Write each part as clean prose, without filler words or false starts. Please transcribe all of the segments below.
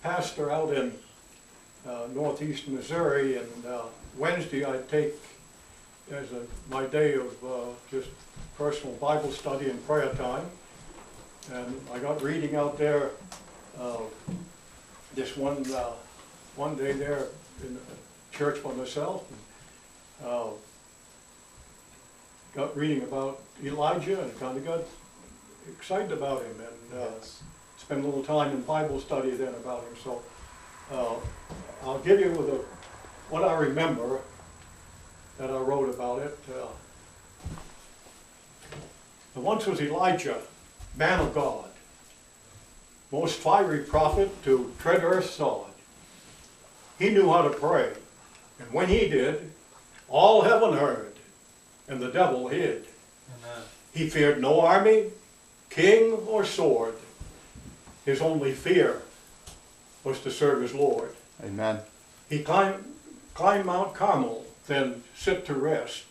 pastor out in northeast Missouri, and Wednesday I take as my day of just personal Bible study and prayer time. And I got reading out there this one day there in the church by myself. And, got reading about Elijah and kind of got excited about him, and spent a little time in Bible study then about him. So I'll give you with what I remember that I wrote about it. Once was Elijah, man of God, most fiery prophet to tread earth's sod. He knew how to pray, and when he did, all heaven heard, and the devil hid. Amen. He feared no army, king, or sword. His only fear was to serve his Lord. Amen. He climbed Mount Carmel, then sit to rest,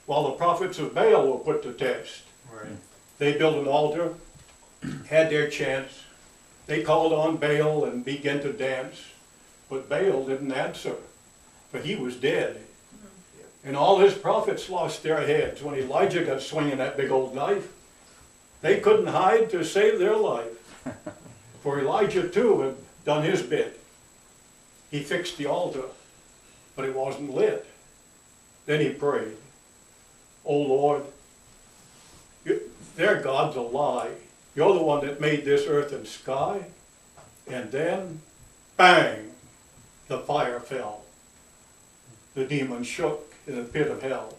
while the prophets of Baal were put to test. Right. They built an altar, had their chance. They called on Baal and began to dance, but Baal didn't answer, for he was dead. And all his prophets lost their heads when Elijah got swinging that big old knife. They couldn't hide to save their life, for Elijah too had done his bit. He fixed the altar, but it wasn't lit. Then he prayed, "Oh Lord, their God's a lie. You're the one that made this earth and sky." And then, bang, the fire fell. The demon shook in the pit of hell.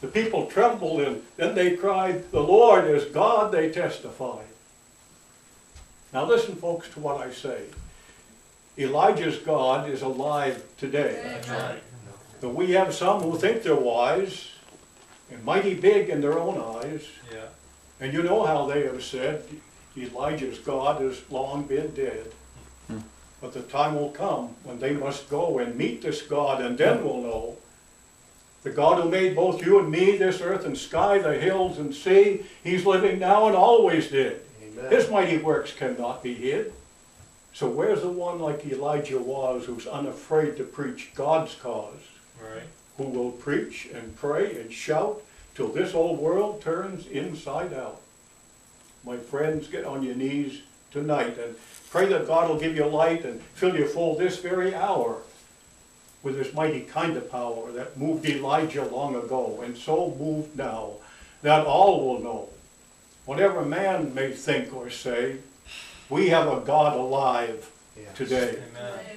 The people trembled, and then they cried, "The Lord is God," they testified. Now listen, folks, to what I say. Elijah's God is alive today. That's right. But we have some who think they're wise and mighty big in their own eyes. Yeah. And you know how they have said, Elijah's God has long been dead. But the time will come when they must go and meet this God, and then we'll know. The God who made both you and me, this earth and sky, the hills and sea, he's living now and always did. Amen. His mighty works cannot be hid. So where's the one like Elijah was, who's unafraid to preach God's cause? Right. Who will preach and pray and shout till this old world turns inside out? My friends, get on your knees tonight and pray that God will give you light and fill you full this very hour with this mighty kind of power that moved Elijah long ago and so moved now, that all will know. Whatever man may think or say, we have a God alive today. Amen.